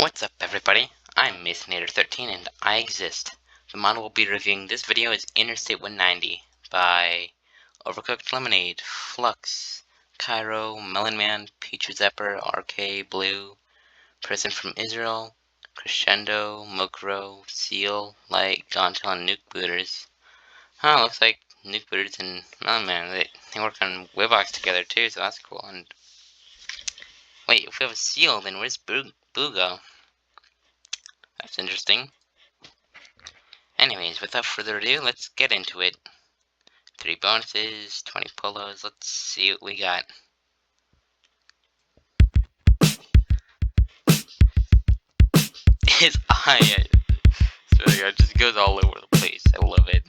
What's up, everybody? I'm Masonator13 and I exist. The model we'll be reviewing this video is Interstate 190 by Overcooked Lemonade, Flux, Cairo, Melon Man, Peach Zepper, RK, Blue, Person from Israel, Crescendo, Mokro, Seal, Light, Gontel, and Nuke Booters. Huh, looks like Nuke Booters and Melon Man, they work on Webbox together too, so that's cool. And wait, if we have a Seal, then where's Boo go? That's interesting. Anyways, without further ado, let's get into it. 3 bonuses, 20 polos, let's see what we got. His eye, it just goes all over the place. I love it.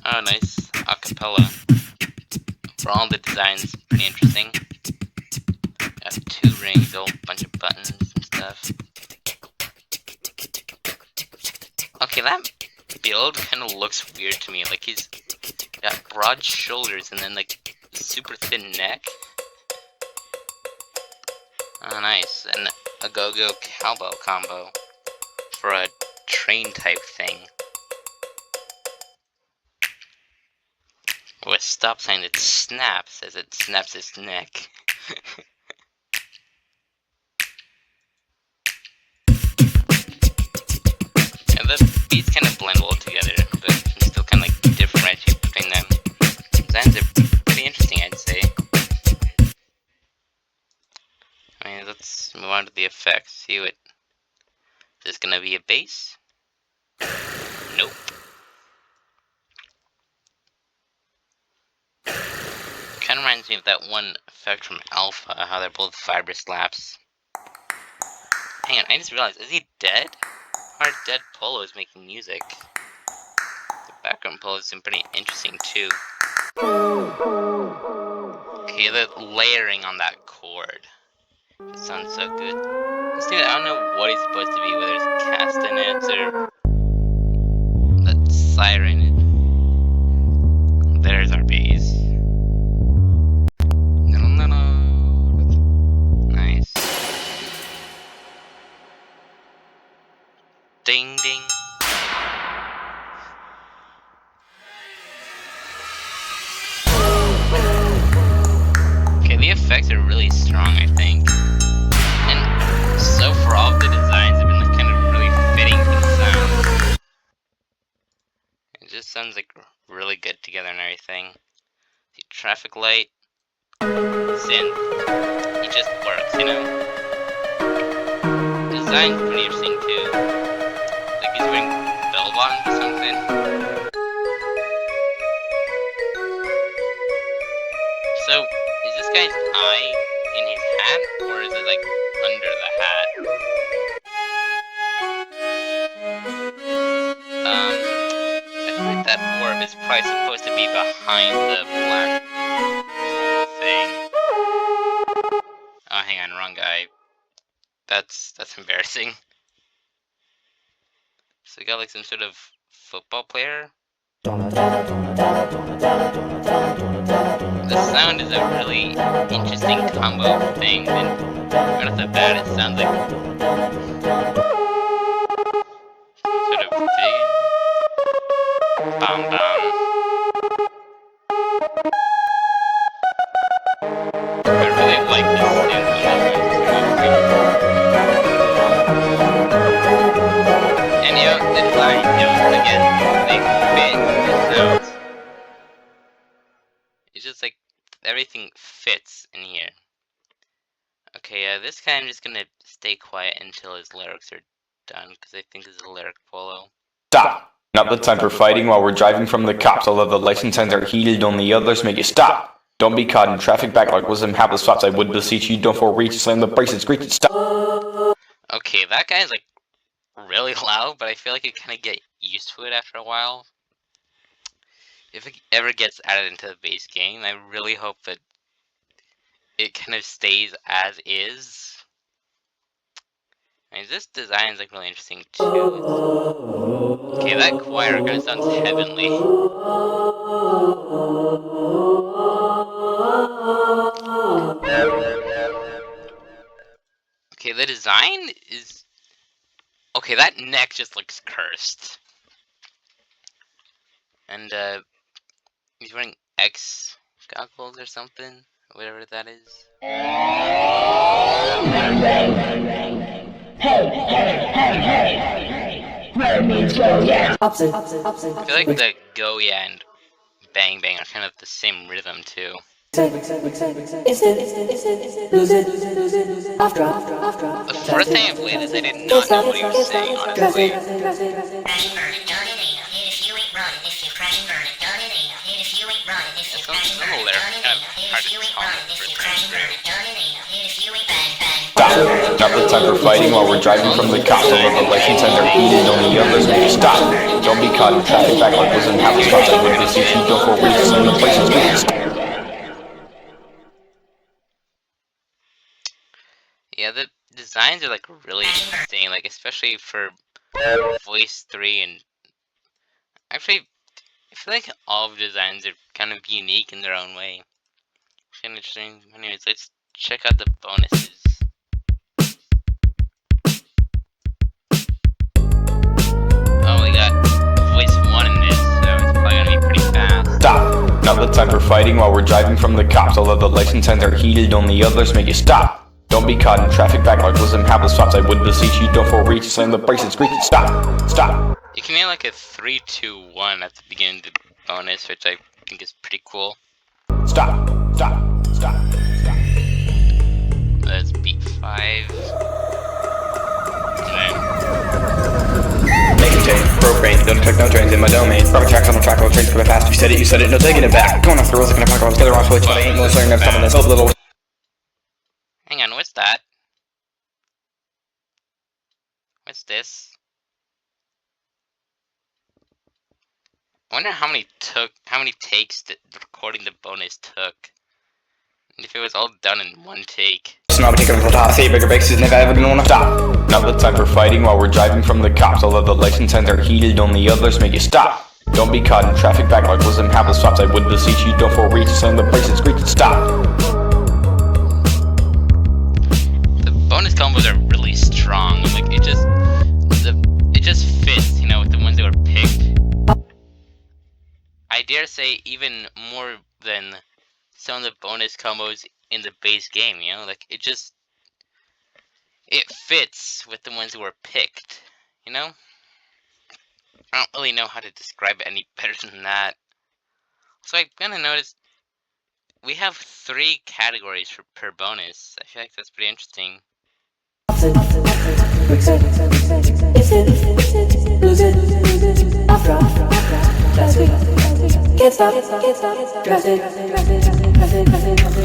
Oh, nice acapella. For all the designs, pretty interesting. Got 2 rings, a whole bunch of buttons and stuff. Okay, that build kind of looks weird to me. Like, he's got broad shoulders and then, like, super thin neck. Oh, nice. And a go-go cowbell combo for a train type thing. With a stop sign that snaps as it snaps its neck. And the beats kind of blend well together, but still kind of like differentiate between them. Designs are pretty interesting, I'd say. I mean, let's move on to the effects. See what. Is this gonna be a bass? Nope. Kind of reminds me of that one effect from Alpha, how they're both fiber slaps. Hang on, I just realized, is he dead? Our dead polo is making music. The background polo is pretty interesting too. Okay, the layering on that chord. It sounds so good. This dude, I don't know what he's supposed to be, whether it's castanets or that siren. There's our bass. Nice. Ding ding. Okay, the effects are really strong, I think. And so far, all of the designs have been like, kind of really fitting to the sound. It just sounds like really good together and everything. The traffic light, synth, it just works, you know? The design's pretty interesting too. Like he's wearing bell bottoms or something. So, is this guy's eye in his hat, or is it like under the hat? I feel like that orb is probably supposed to be behind the black thing. Oh, hang on, wrong guy. That's embarrassing. So we got like some sort of football player. The sound is a really interesting combo of things, and right off the bat it sounds like sort of thing. Bam bam. I really like this synth on this one. And you know, the design, again, they fit the sounds. It's just like everything fits in here. Okay, this guy I'm just gonna stay quiet until his lyrics are done, because I think this is a lyric polo. Stop! Not the time for fighting while we're driving from the cops. Although the license signs are heated, only others make you stop. Don't be caught in traffic backlog with some hapless flops. I would beseech you, don't forereach, slam the brakes and screech and stop. Okay, that guy's like really loud, but I feel like you kind of get used to it after a while. If it ever gets added into the base game, I really hope that it kind of stays as is. I mean, this design is like really interesting too. Okay, that choir kind of sounds heavenly. Okay, the design is... Okay, that neck just looks cursed. And, he's wearing X goggles or something, whatever that is. I feel like the go yeah and bang bang are kind of the same rhythm too. The first time I played this, I did not know what he was saying, honestly. Some of the lyrics are kind of hard to tell for Stop. Not the time for fighting while we're driving from the cops. Although the license and they're heated, only others make you stop. Don't be caught in traffic backlogs and have the spots I would beseech you. Don't for reasons in the places we can stop. Yeah, the designs are like really interesting, like especially for voice 3 and actually I feel like all of the designs are kind of unique in their own way. It's kind of interesting. Anyways, let's check out the bonuses. Oh, we got voice 1 in this, so it's probably gonna be pretty fast. Stop. Not the time for fighting while we're driving from the cops. Although the license signs are heated, only others make you stop. Don't be caught in traffic backlogs with some hapless stops. I would beseech you, don't for reach, slam the brakes and screech. Stop. Stop. You can make like a 3, 2, 1 at the beginning of the bonus, which I think is pretty cool. Stop. Stop. Stop. Stop. Let's beat 5. Make it take, propane, don't detect no trains in my domain. Rubber tracks on the track, all trains coming fast. You said it, no taking it back. Going off the rails like an apocalypse, together on switch, but I ain't no slurring, never stopping this old little. Hang on, what's that? What's this? I wonder how many takes that recording the bonus took. And if it was all done in one take. Snobby taking from the top, say bigger breaks, never ever gonna wanna stop. Not the time for fighting while we're driving from the cops. Although the license signs are heated, only others make you stop. Don't be caught in traffic backlogs with some hapless stops. I would beseech you, don't for reach, slam the brakes and screech. Stop. The bonus combos are really strong. Like it just fits, you know, with the ones that were picked. I dare say even more than some of the bonus combos in the base game, you know, like it fits with the ones that were picked, you know? I don't really know how to describe it any better than that. So I kind of noticed we have 3 categories per bonus. I feel like that's pretty interesting.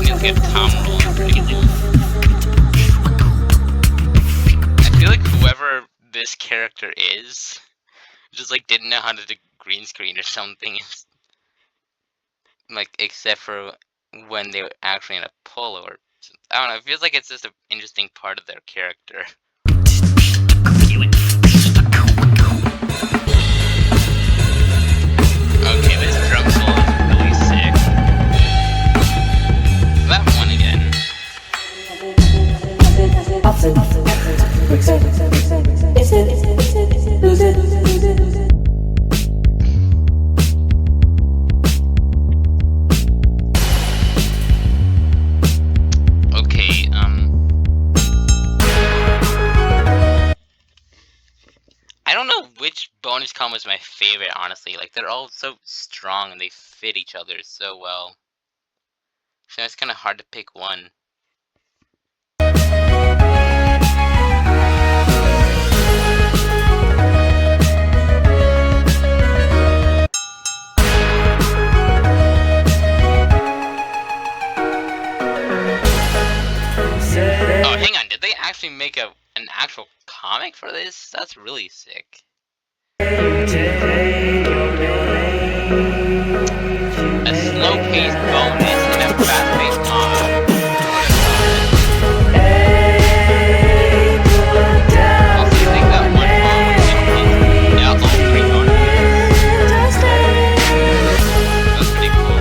You'll give Tom I feel like whoever this character is just like didn't know how to do green screen or something. Like except for when they were actually in a polo or I don't know, it feels like it's just an interesting part of their character. Okay, this drum solo is really sick. That one again. Okay, I don't know which bonus combo is my favorite, honestly. Like, they're all so strong and they fit each other so well. So it's kind of hard to pick one. Oh, hang on, did they actually make an actual comic for this? That's really sick. A slow-paced bonus and a fast-paced comic. Also, you think that one bonus is all 3 bonuses? That's pretty cool.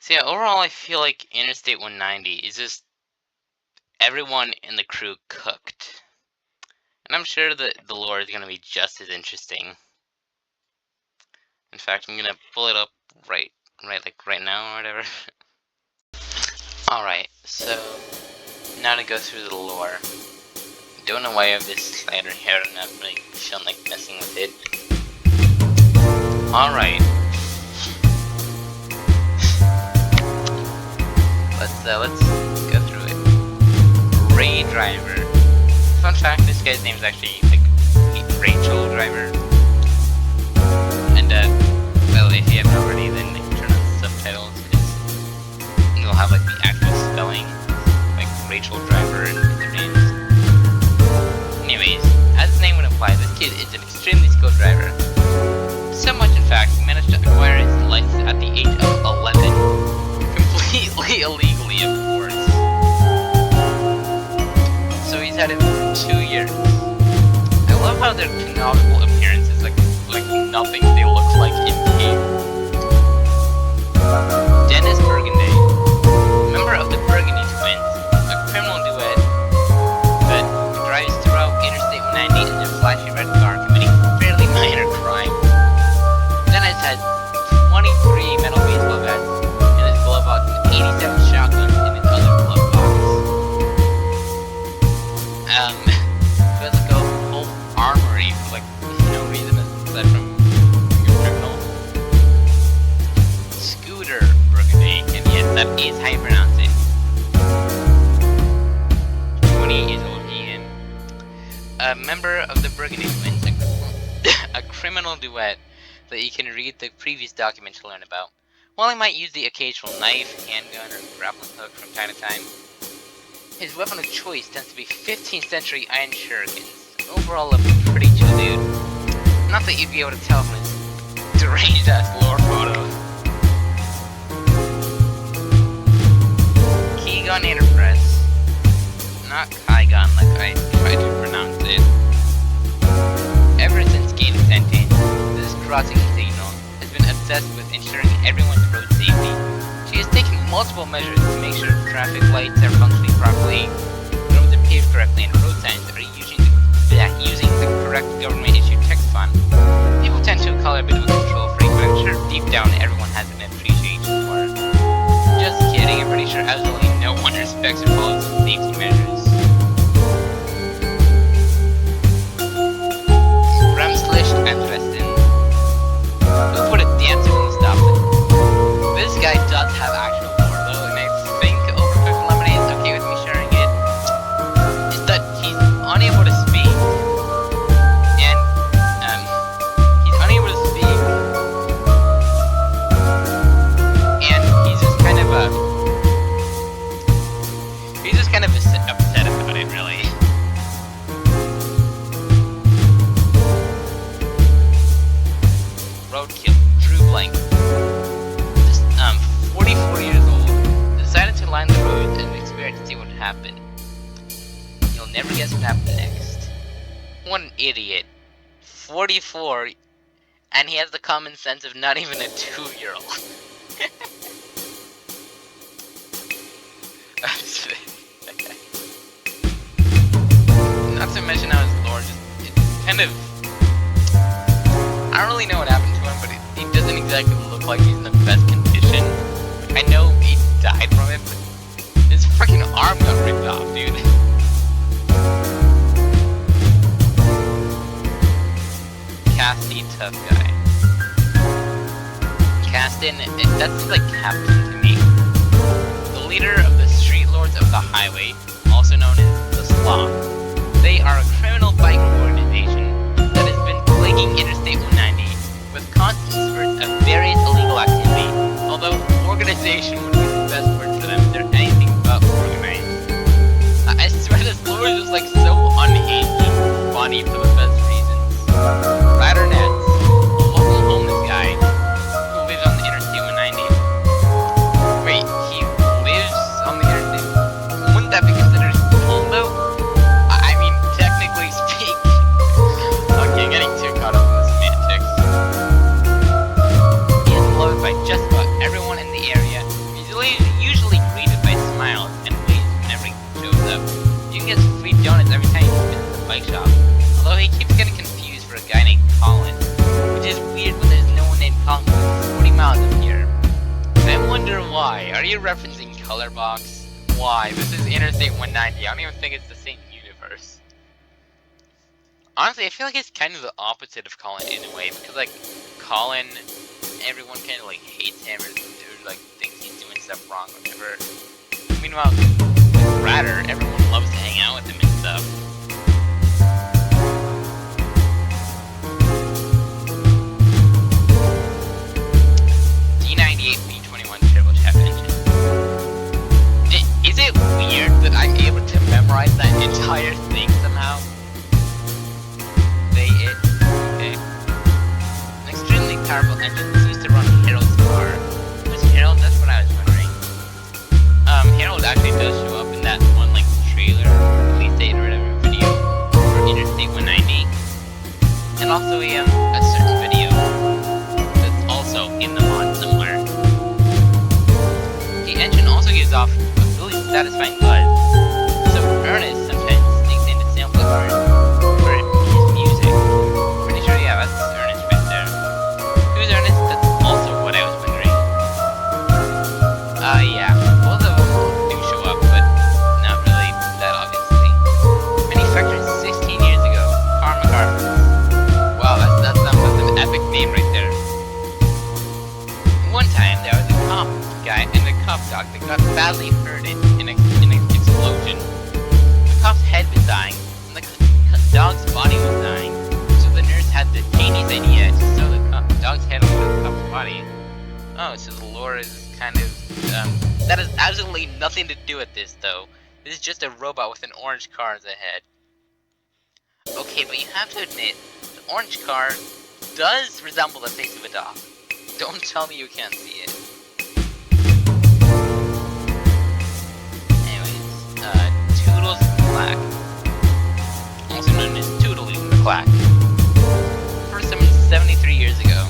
So yeah, overall I feel like Interstate 190 is just everyone in the crew cooked. And I'm sure that the lore is going to be just as interesting. In fact, I'm going to pull it up right now or whatever. Alright, so now to go through the lore. Don't know why I have this slider here and I'm really feeling like messing with it. Alright. Let's go through it. Ray Driver. Fun fact, this guy's name is actually like Rachel Driver. And well, if you haven't already, then like, turn on the subtitles because you'll have like the actual spelling, like Rachel Driver and their names. Anyways, as the name would imply, this kid is an extremely skilled driver. So much, in fact, he managed to acquire his license at the age of 11, completely illegally, of course. So he's had it for 2 years. I love how their canonical appearance is like nothing they look like in game. Dennis Burgundy, member of the Burgundy twins, a criminal duet that drives throughout Interstate 190 in their flashy red car, committing fairly minor crime. Dennis has 23 metal baseball bats in his glove box and 87 shotguns in his other glove box. He has like a whole armory for like no reason aside from being a criminal. Scooter Burgundy, and yes, that is how you pronounce it. 20 years old he is. A member of the Burgundy twins, a criminal duet that you can read the previous document to learn about. While he might use the occasional knife, handgun, or grappling hook from time to time, his weapon of choice tends to be 15th century iron shurikens. Overall, a pretty chill dude. Not that you'd be able to tell from his deranged ass lore photos. Keygon Interpress. Not Kaigon like I tried to pronounce it. Ever since gaining sentence, this crossing signal has been obsessed with ensuring everyone's road safety. She is taking multiple measures to make sure traffic lights are functioning properly, roads are paved correctly, and road signs are using the correct government-issued text font. People tend to call her a bit of a control freak, but I'm sure deep down everyone has an appreciation for her. Just kidding, I'm pretty sure absolutely no one respects or follows the safety measures. Ramslish Andreston. Who put a dancer on the stop sign? This guy does have actual lore though, and I think Overcooked Lemonade is okay with me sharing it. Is that he's unable to speak. And he's unable to speak. And he's just kind of upset about it, really. Roadkill, Drew Blank. Just 44 years old, decided to line the roads and experience to see what happened. You'll never guess what happened next. What an idiot. 44, and he has the common sense of not even a 2-year-old. Not to mention how his lore it's kind of... I don't really know what happened to him, but he doesn't exactly look like he's in the best condition. I know he died from it, but his freaking arm got ripped off, dude. Casty, tough guy. Caston, that seems like Captain to me. The leader of the Street Lords of the Highway, also known as the Sloth. They are a criminal biker organization that has been plaguing Interstate 190 with constant spurts of various illegal activity. Although organization would be the best word for them if they're anything but organized. I swear this lore is just like so unhinged and funny for the best reasons. Ryder Nets, a local homeless guy who lives on the Interstate 190. Wait, he lives on the Interstate? Wouldn't that be considered home though? I mean, technically he keeps getting confused for a guy named Colin, which is weird when there's no one named Colin 40 miles up here. I wonder why. Are you referencing Colorbox? Why? This is Interstate 190. I don't even think it's the same universe. Honestly, I feel like it's kind of the opposite of Colin in a way, because like Colin, everyone kind of like hates him or like thinks he's doing stuff wrong or whatever. Meanwhile, with Ratter, everyone loves to hang out with him and stuff. D98 V21 turbojet engine. Is it weird that I'm able to memorize that entire thing somehow? Okay. An extremely powerful engine used to run Harold's car. Was Harold? That's what I was wondering. Harold actually does show up in that one like trailer, release date or whatever video for Interstate 190, and also a certain video that's also in the mod somewhere. The engine also gives off a really satisfying buzz, so Ernest sometimes sneaks in to sample it for his music. Pretty sure, yeah, that's Ernest right there. Who's Ernest? That's also what I was wondering. Yeah, both of them do show up, but not really that obviously. Manufactured 16 years ago, Car McCarthy. Wow, that's an epic name right there. One time there was a cop guy and a cop dog that got badly hurt in an explosion. The cop's head was dying, and the dog's body was dying, so the nurse had the genius idea to sew the dog's head onto the cop's body. Oh, so the lore is kind of, that has absolutely nothing to do with this, though. This is just a robot with an orange car as a head. Okay, but you have to admit, the orange car does resemble the face of a dog. Don't tell me you can't see it. Anyways, Toodles McClack, also known as Toodaloo McClack, first summoned 73 years ago.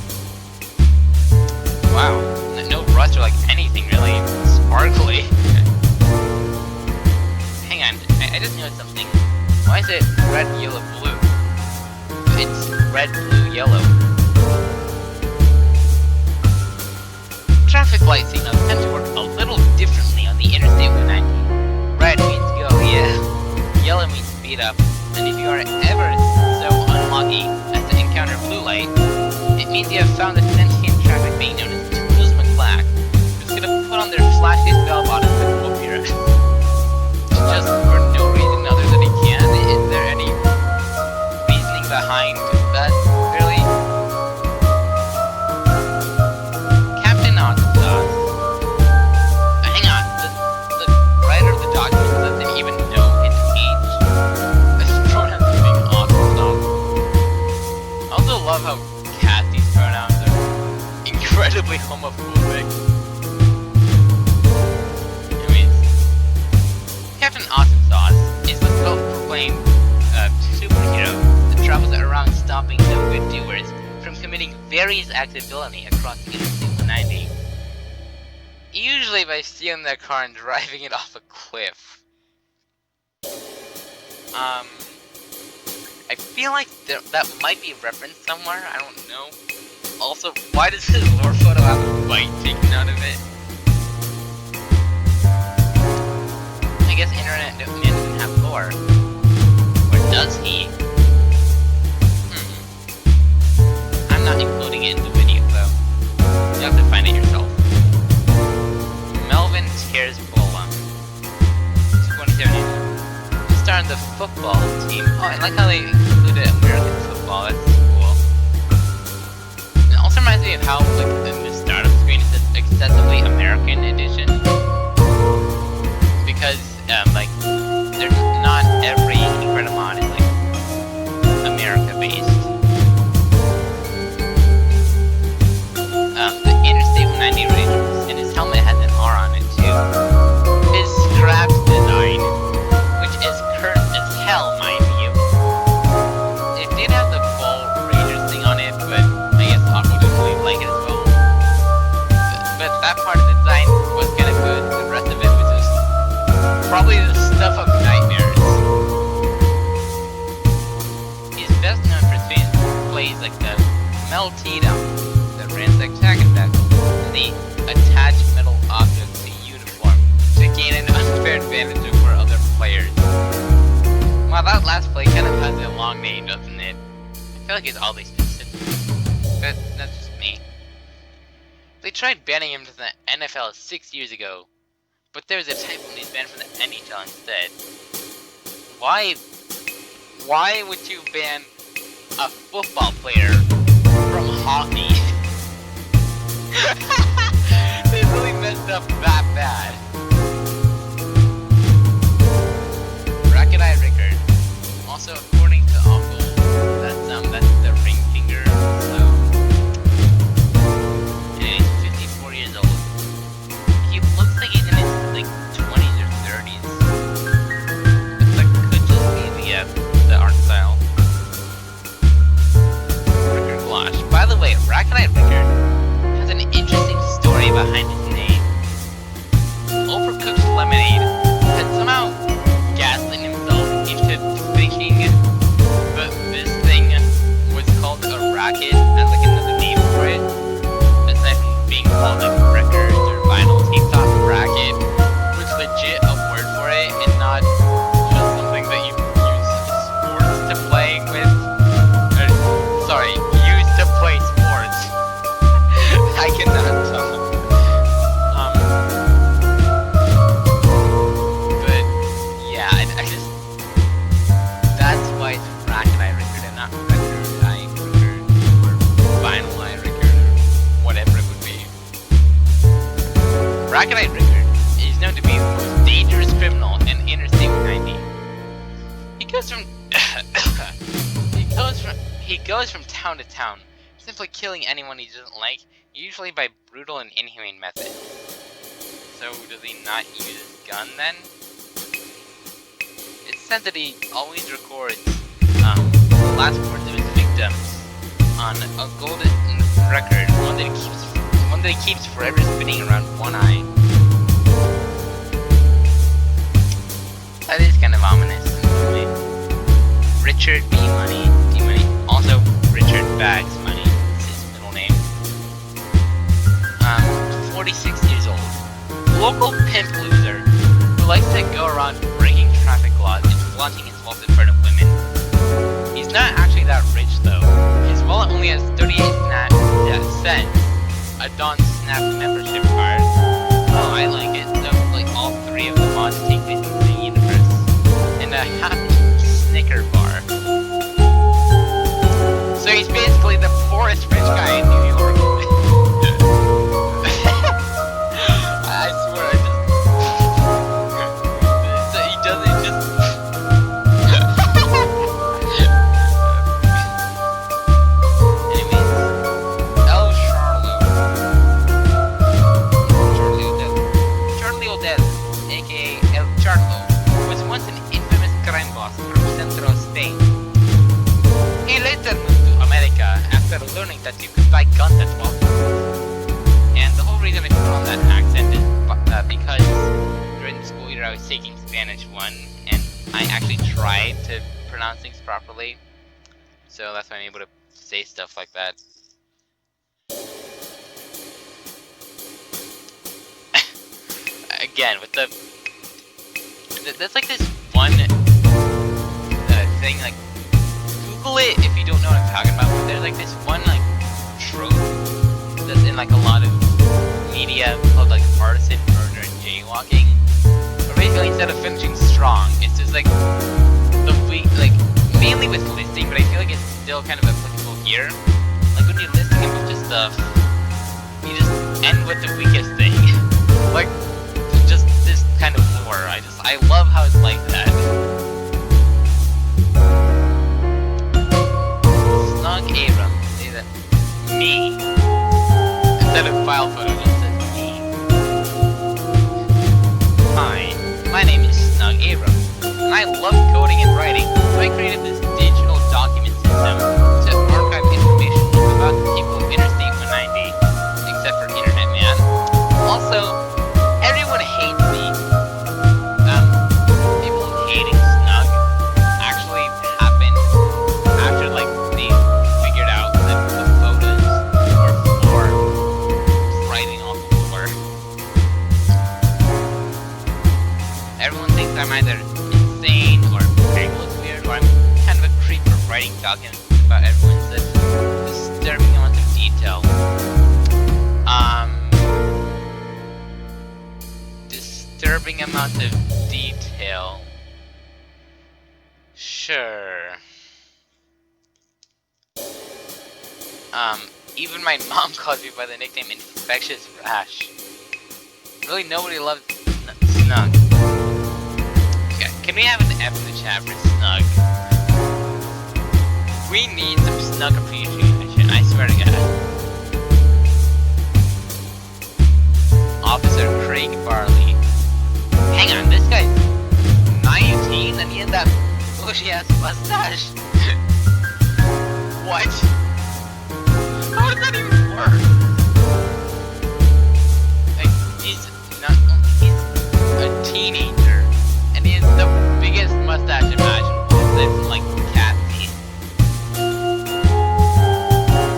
Wow, no rust or like anything really sparkly. Hang on, I just noticed something. Why is it red, yellow, blue? It's red, blue, yellow. Traffic light signals tend to work a little differently on the Interstate 190. Red means go, yeah. Yellow means speed up. And if you are ever so unlucky as to encounter blue light, it means you have found a sentient traffic being known as Toodles McClack, who's gonna put on their flashiest bell bottoms and whoop your ass. Just for no reason other than he can. Is there any reasoning behind that, really? Captain Oxsauce. Hang on, the writer of the document doesn't even know its age. This pronoun is being Oxsauce. I also love how Cassie's pronouns are incredibly homophobic. Captain Awesome Sauce is the self-proclaimed superhero that travels around stopping no-good doers from committing various acts of villainy across the Interstate 190. Usually by stealing their car and driving it off a cliff. I feel like that might be referenced somewhere, I don't know. Also, why does his lore photo have a bite taken out of it? I guess Internet man doesn't have lore. Or does he? I'm not including it in the video though. You have to find it yourself. Melvin Tears Bolam. 27 years old. He started the football team. Oh, I like how they included American football, that's cool. It also reminds me of how, like, in the startup screen it says excessively American edition. Because like, there's not every Incredibox is like America-based. The Interstate 190 Rangers, and his helmet has an R on it too. His scrapped design, which is cursed as hell, mind you. It did have the full Rangers thing on it, but I guess Aqua didn't really like it as well. But that part of the design was kind of good. The rest of it was just probably the stuff of nightmares. His best known for plays like the Meltdown, the Ransack Attack Attack, and the Attach Metal Object to Uniform to gain an unfair advantage over other players. Wow, that last play kind of has a long name, doesn't it? I feel like it's oddly specific, but that's just me. They tried banning him from the NFL 6 years ago, but there was a typo and he's banned from the NHL instead. Why would you ban a football player from hockey? They really messed up that bad. Racket Eye Rickard. Also, according to Uncle, that's the ring finger. So, and he's 54 years old. He looks like he's in his 20s or 30s. That could just be the art style. Rickard Glosh. By the way, Racket Eye Rickard has an interesting story behind his name. Overcooked Lemonade had somehow gaslit himself into thinking that this thing was called a racket as another name for it, aside from being called records or vinyl. He thought racket was legit a word for it and not just something that you use sports to play with. Use to play sports. I cannot tell. But yeah, I just that's why it's Racket Eye Rickard and not Record Eye Rickard or Vinyl Eye Rickard or whatever it would be. Racket Eye Rickard is known to be the most dangerous criminal in Interstate 90. He goes from town to town, simply killing anyone he doesn't like, usually by brutal and inhumane methods. So does he not use his gun then? It's said that he always records the last words of his victims on a golden record, one that he keeps forever spinning around one eye. That is kind of ominous in a way. Richard B. Money, also Richard Bags Money, is his middle name. 46 years old. Local pimp loser who likes to go around breaking traffic laws and flaunting his wealth in front of women. He's not actually that rich though. His wallet only has 38 cents, a Dawn Snap membership card. Oh, I like it. So, all three of the mods take place in the universe. And a happy Snicker bar. So he's basically the poorest rich guy in New York. I swear, so he doesn't just. Anyways, El Charlie Odell, aka El Charlo, was once an infamous crime boss from Central Spain. He later moved to America after learning that you could buy guns at Walmart. And the whole reason I put on that accent is because during the school year I was taking Spanish 1, and I actually tried to pronounce things properly. So that's why I'm able to say stuff like that. Again, with that's like this one thing, Google it if you don't know what I'm talking about, but there's this one truth that's in a lot of media called partisan murder and jaywalking. But basically instead of finishing strong, it's just the weak, mainly with listing, but I feel like it's still kind of applicable here. When you're listing a bunch of stuff, you just end with the weakest thing. Just this kind of lore. I love how it's like that. Snug Abrams say that me instead of file photo just says me. Hi, my name is Snug Abrams, and I love coding and writing, so I created this digital document system to archive information about the people of Interstate 190, except for Internet Man. Also, everyone hates me. People hating Snug actually happened after about everyone's disturbing amount of detail. Disturbing amount of detail. Sure. Even my mom calls me by the nickname Infectious Rash. Really, nobody loves Snug. Okay, can we have an F in the chat for Snug? We need some Snug appreciation, I swear to God. Officer Craig Barley. Hang on, this guy's 19 and he has that bushy ass mustache? What? How does that even work? Like, he's a teenager, and he has the biggest mustache imaginable, aside from, like, cat teeth.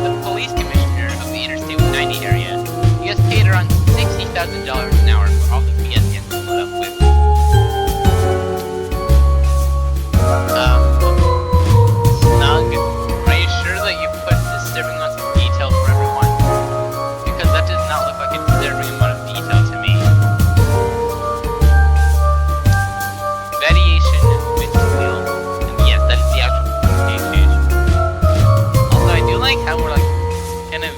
The police commissioner of the Interstate 90 area, he gets paid around $60,000 an hour for all the BS he has to put up with. Snug, are you sure that you put disturbing amounts of detail for everyone? Because that does not look like a disturbing amount of detail to me. Variation with wheel. And yes, that is the actual pronunciation. Also, I do like how we're like kind of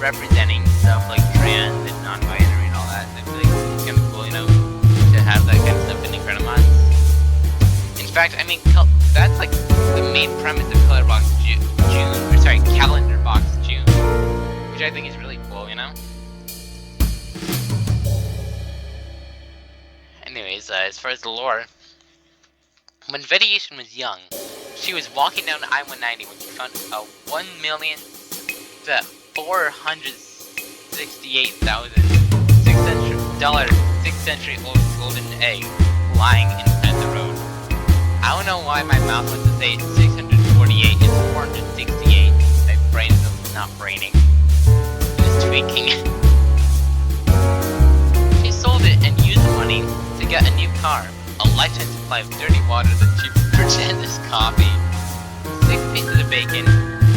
representing stuff like trans and non-binary and all that. I feel like it's kind of cool, you know, to have that kind of stuff in Incredibox. In fact, I mean, that's like the main premise of Calendar Box June, which I think is really cool, you know? Anyways, as far as the lore, when Variation was young, she was walking down I-190 when she found a $1,468,600 6th-century-old golden egg lying inside the road. I don't know why my mouth wants to say 648, it's 468. My brain is not braining. It's tweaking. She sold it and used the money to get a new car, a lifetime supply of dirty water that she pretends is coffee, 6 pieces of bacon,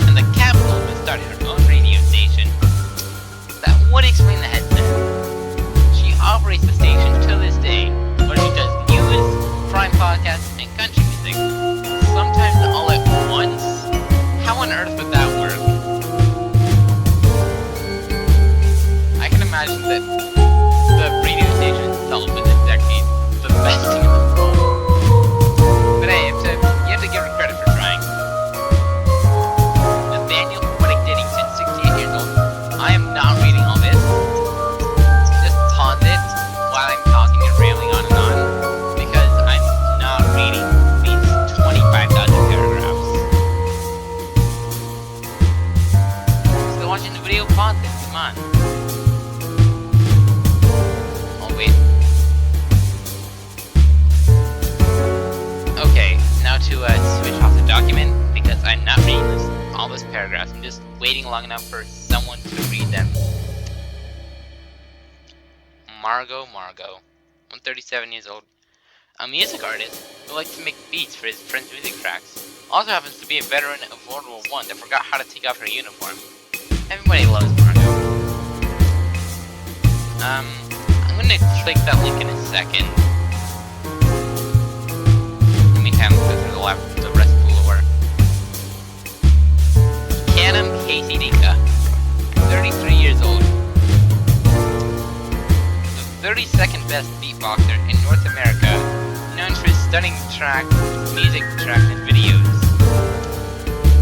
and the capital to start her own radio station. That would explain the headset. She operates the station to this day, where she does news, crime podcasts, and country music, sometimes all at once. How on earth would that work? I can imagine that the radio station itself is indeed the best thing in the world. But hey, you have to give her credit for trying. Nathaniel Poetic Diddington, 68 years old. I am not reading all this. Just pause it while I'm talking and rambling on and on, because I'm not reading these 25,000 paragraphs. Still watching the video? Pause it, come on. Oh wait. Okay, now to switch off the document, because I'm not reading all those paragraphs. I'm just waiting long enough for someone to read them. Margot, 137 years old. A music artist who likes to make beats for his friends' music tracks. Also happens to be a veteran of World War I that forgot how to take off her uniform. Everybody loves Margot. I'm gonna click that link in a second. In the meantime, let's go through the rest of the lore. Canham Casey Dinka, 33 years old. The 32nd best beatboxer in North America, known for his stunning music tracks and videos.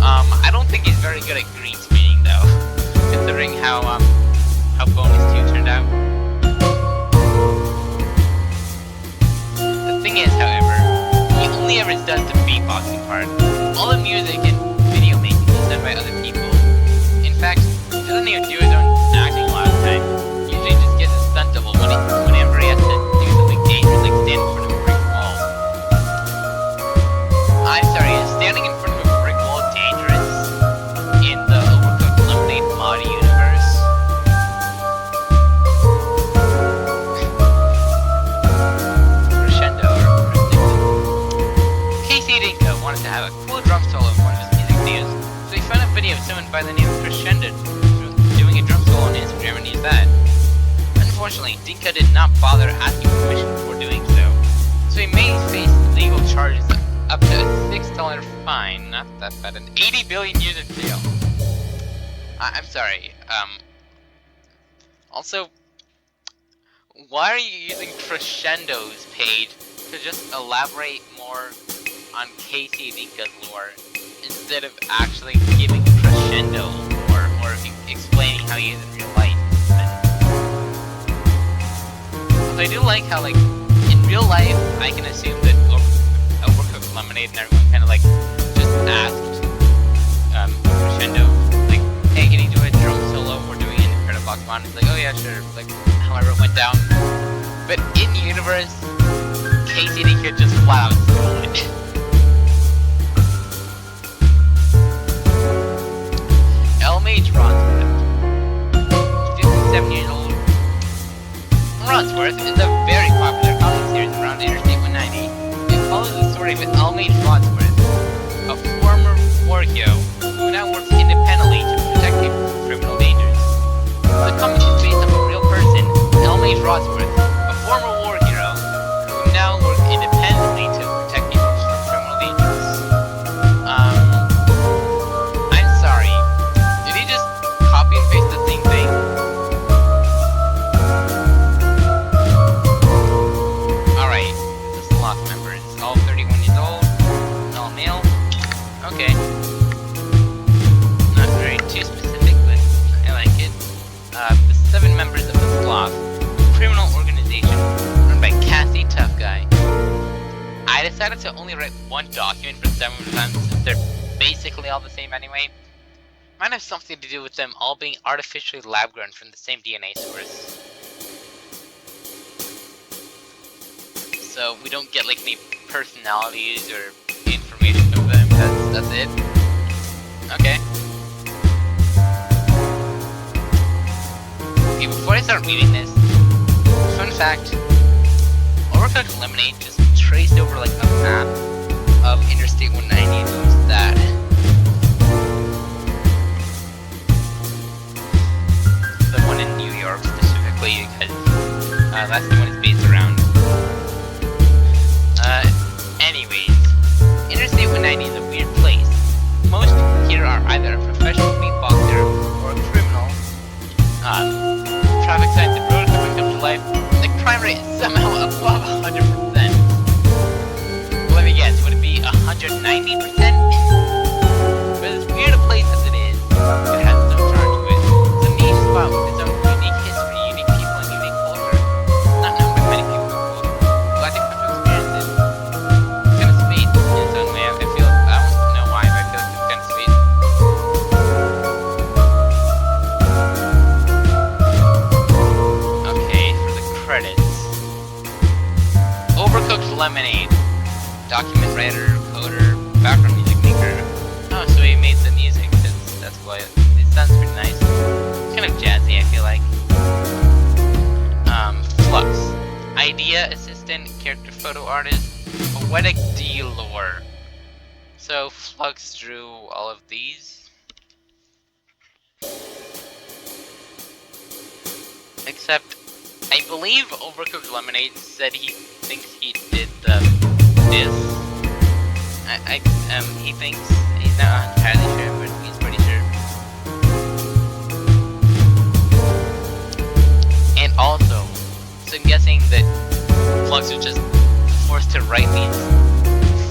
I don't think he's very good at green screening though, considering how Bonus 2 turned out. The thing is, however, he only ever does the beatboxing part. All the music and video making is done by other people. In fact, he doesn't even do his own acting a lot of the time. He usually just gets a stunt double whenever he has to do something dangerous, like stand in front of a brick wall. I'm sorry, is standing in front of a brick wall dangerous in the Overcooked Lemonade mod universe? Crescendo or Casey Dinka wanted to have a cool drum solo in one of his went by the name of Crescendo, doing a drum solo on Instagram, and he's that. Unfortunately, Dinka did not bother asking permission before doing so he may face legal charges up to a $6 fine, not that bad, and 80 billion years in jail. I'm sorry, also, why are you using Crescendo's page to just elaborate more on Casey Dinka's lore, instead of actually giving Crescendo lore, or explaining how he is in real life? So I do like how, like, in real life, I can assume that Overcooked Lemonade and everyone kind of, like, just asked Crescendo, like, hey, can you do a drum solo? We're doing an Incredibox mod. It's like, oh yeah, sure, like, however it went down. But in universe, Casey Dinka just flat out stole it. L-Mage Ronsworth, 57 years old. Ronsworth is a very popular comic series around Interstate 190. It follows the story of L-Mage Ronsworth, a former war hero who now works independently to protect people from criminal dangers. The comic is based on a real person, L-Mage Ronsworth, a former war hero who now works independently to protect people from criminal dangers. I'm sorry. Did he just copy and paste the same thing? Alright, the sloth members, all 31 years old, all male. Okay. Not very too specific, but I like it. The 7 members of the Sloth, criminal organization run by Cassie Tough Guy. I decided to only write one document for 7 of them since they're basically all the same anyway. Might have something to do with them all being artificially lab grown from the same DNA source. So we don't get like any personalities or information of them. That's it. Okay. Okay, before I start reading this, fun fact: Overcooked Lemonade just traced over like a map of Interstate 190 and used that. The one in New York specifically, because that's the one it's based around. Anyways, Interstate 190 is a weird place. Most here are either a professional beatboxer or a criminal. Traffic signs and road equipment come to life. The crime rate is somehow above 100%. Let me guess, would it be 190%? For as weird a place as it is, it has no charm to it. It's a niche spot with its own unique history, unique people, and unique culture. Not known by many people in the world. Glad they come to experience it. It's kind of sweet in its own way. I don't know why, but I feel like it's kind of sweet. Okay, for the credits. Overcooked Lemonade. Document writer, coder, background music maker. Oh, so he made the music. That's why it sounds pretty nice. It's kind of jazzy, I feel like. Flux. Idea assistant, character photo artist, poetic D-lore. So Flux drew all of these. Except, I believe Overcooked Lemonade said he thinks he did this. He thinks, he's not entirely sure, but he's pretty sure. And also, so I'm guessing that Flux was just forced to write these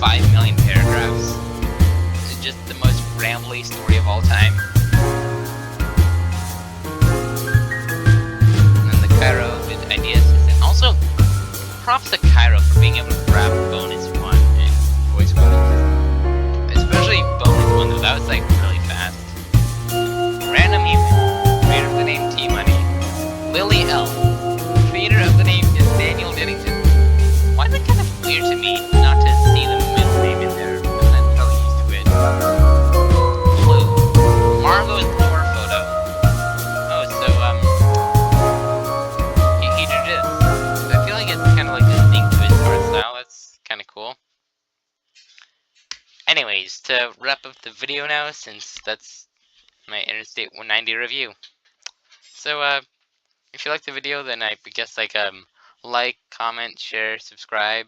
5 million paragraphs. It's just the most rambly story of all time. And then the Cairo with Idea Assistant. Also, props to Cairo for being able to grab bonus one and voice quotes. Especially bonus one though, that was like really fast. Random Human, creator of the name T-Money. Lily L, creator of the name is Daniel Dennington. Why is it kind of weird to me not to see the middle name in there? I'm not totally used to it. Blue, Margot's lore photo. Oh, so he drew this. I feel like it's kind of like distinct to his art style. That's kind of cool. Anyways, to wrap up the video now, since that's my Interstate 190 review. So, if you like the video, then I guess like, comment, share, subscribe,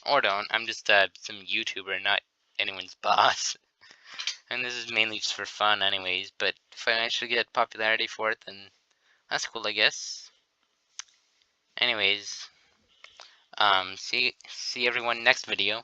or don't. I'm just some YouTuber, not anyone's boss. And this is mainly just for fun anyways, but if I actually get popularity for it, then that's cool, I guess. Anyways, see everyone next video.